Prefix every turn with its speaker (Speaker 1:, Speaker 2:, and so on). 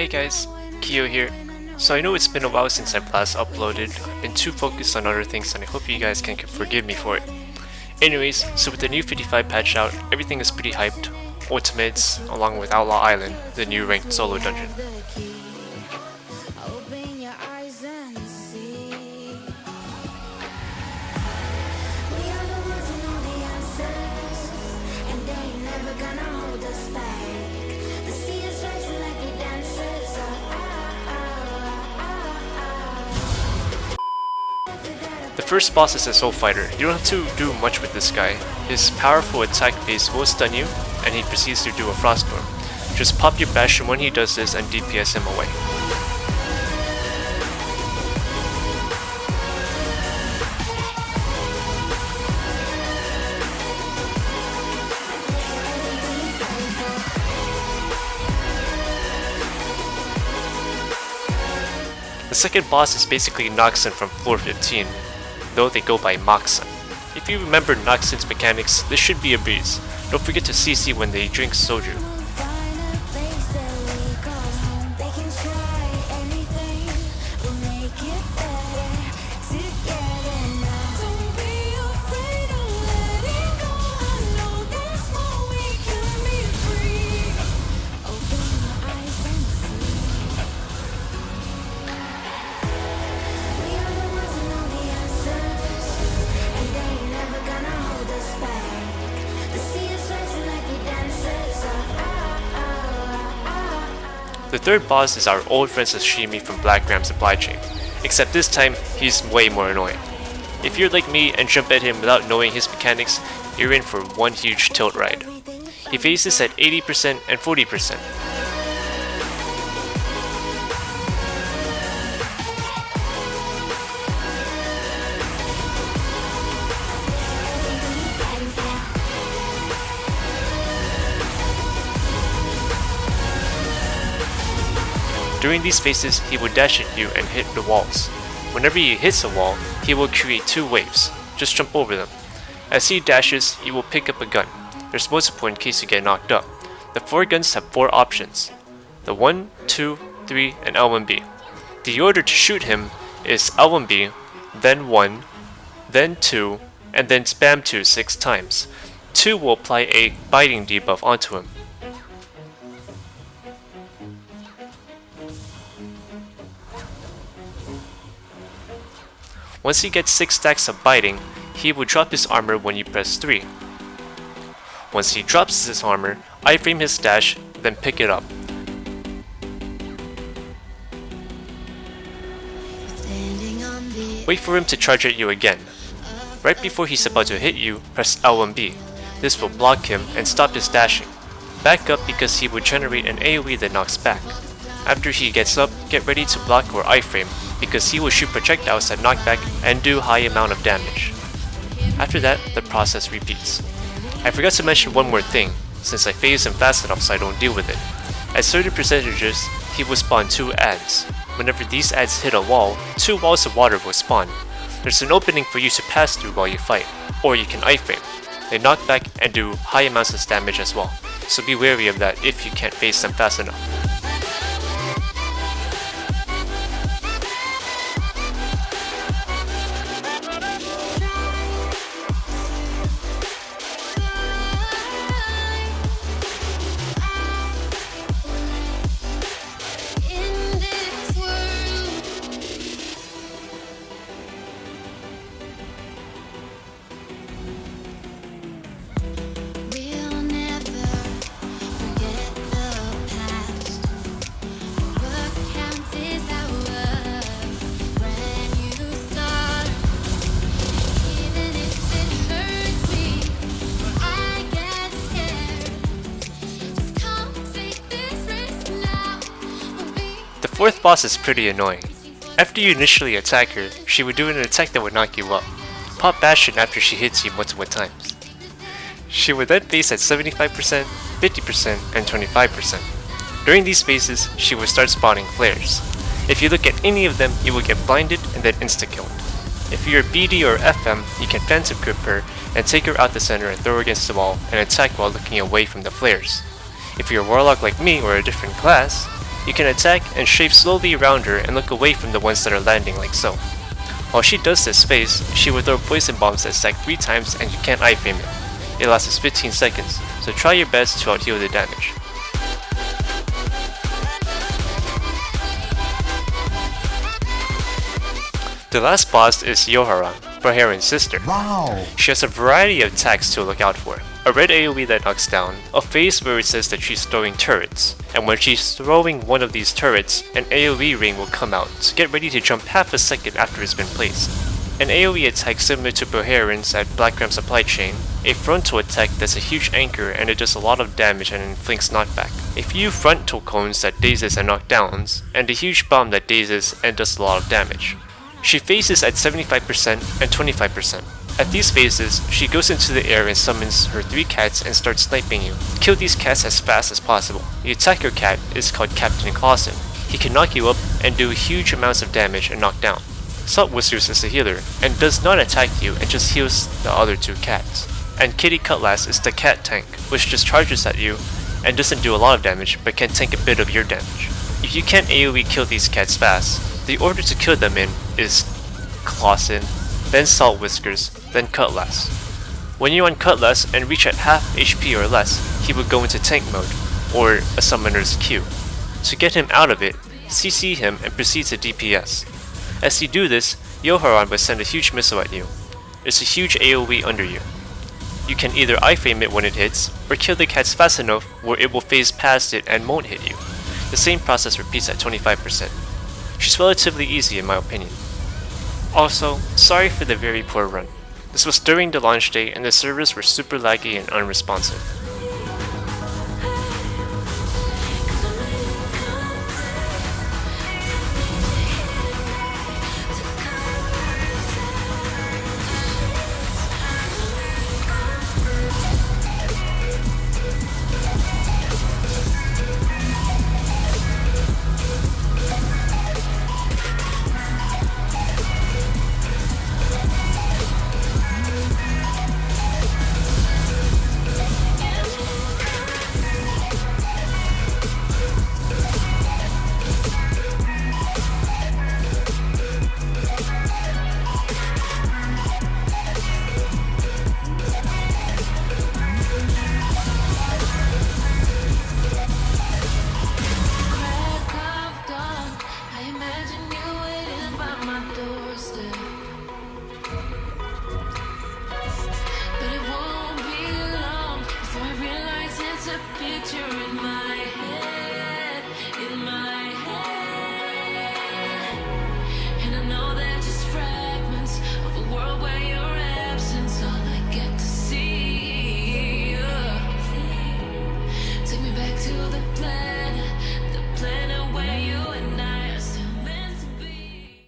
Speaker 1: Hey guys, Kiyo here. So I know it's been a while since I've last uploaded. I've been too focused on other things and I hope you guys can forgive me for it. Anyways, so with the new 55 patch out, everything is pretty hyped. Ultimates, along with Outlaw Island, the new ranked solo dungeon. The first boss is a soul fighter. You don't have to do much with this guy. His powerful attack phase will stun you, and he proceeds to do a frost storm. Just pop your bastion when he does this and DPS him away. The second boss is basically Noxon from floor 15, though they go by Moxon. If you remember Noxon's mechanics, this should be a breeze. Don't forget to CC when they drink soju. The third boss is our old friend Sashimi from Black Ram Supply Chain, except this time he's way more annoying. If you're like me and jump at him without knowing his mechanics, you're in for one huge tilt ride. He phases at 80% and 40%. During these phases, he will dash at you and hit the walls. Whenever he hits a wall, he will create two waves. Just jump over them. As he dashes, he will pick up a gun. There's multiple in case you get knocked up. The 4 guns have 4 options. The 1, 2, 3, and L1B. The order to shoot him is L1B, then 1, then 2, and then spam 2 6 times. 2 will apply a biting debuff onto him. Once he gets 6 stacks of biting, he will drop his armor when you press 3. Once he drops his armor, iframe his dash, then pick it up. Wait for him to charge at you again. Right before he's about to hit you, press L1B. This will block him and stop his dashing. Back up because he will generate an AoE that knocks back. After he gets up, get ready to block or iframe, because he will shoot projectiles that knock back and do high amount of damage. After that, the process repeats. I forgot to mention one more thing, since I phase him fast enough so I don't deal with it. At certain percentages, he will spawn 2 adds. Whenever these adds hit a wall, 2 walls of water will spawn. There's an opening for you to pass through while you fight, or you can iframe. They knock back and do high amounts of damage as well, so be wary of that if you can't phase them fast enough. The fourth boss is pretty annoying. After you initially attack her, she would do an attack that would knock you up. Pop Bastion after she hits you multiple times. She would then phase at 75%, 50%, and 25%. During these phases, she will start spawning flares. If you look at any of them, you will get blinded and then insta-killed. If you're BD or FM, you can phantom grip her and take her out the center and throw her against the wall and attack while looking away from the flares. If you're a Warlock like me or a different class, You can attack and strafe slowly around her and look away from the ones that are landing like so. While she does this phase, she will throw poison bombs that stack 3 times and you can't iframe it. It lasts 15 seconds, so try your best to out-heal the damage. The last boss is Yohara, Baheron's sister.
Speaker 2: Wow!
Speaker 1: She has a variety of attacks to look out for. A red AoE that knocks down, a phase where it says that she's throwing turrets, and when she's throwing one of these turrets, an AoE ring will come out, so get ready to jump half a second after it's been placed. An AoE attack similar to Baheron's at Blackgram Supply Chain, a frontal attack that's a huge anchor and it does a lot of damage and inflicts knockback, a few frontal cones that dazes and knockdowns, and a huge bomb that dazes and does a lot of damage. She phases at 75% and 25%. At these phases, she goes into the air and summons her 3 cats and starts sniping you. Kill these cats as fast as possible. The attacker cat is called Captain Clausen. He can knock you up and do huge amounts of damage and knock down. Salt Whiskers is a healer and does not attack you and just heals the other 2 cats. And Kitty Cutlass is the cat tank, which just charges at you and doesn't do a lot of damage but can tank a bit of your damage. If you can't AoE kill these cats fast, the order to kill them in is Clausen, then Salt Whiskers, then Cutlass. When you're on Cutlass and reach at half HP or less, he would go into tank mode, or a summoner's queue. To get him out of it, CC him and proceed to DPS. As you do this, Yoharon will send a huge missile at you. There's a huge AoE under you. You can either iframe it when it hits, or kill the cats fast enough where it will phase past it and won't hit you. The same process repeats at 25%. She's relatively easy in my opinion. Also, sorry for the very poor run. This was during the launch day and the servers were super laggy and unresponsive.
Speaker 3: Picture in my head, in my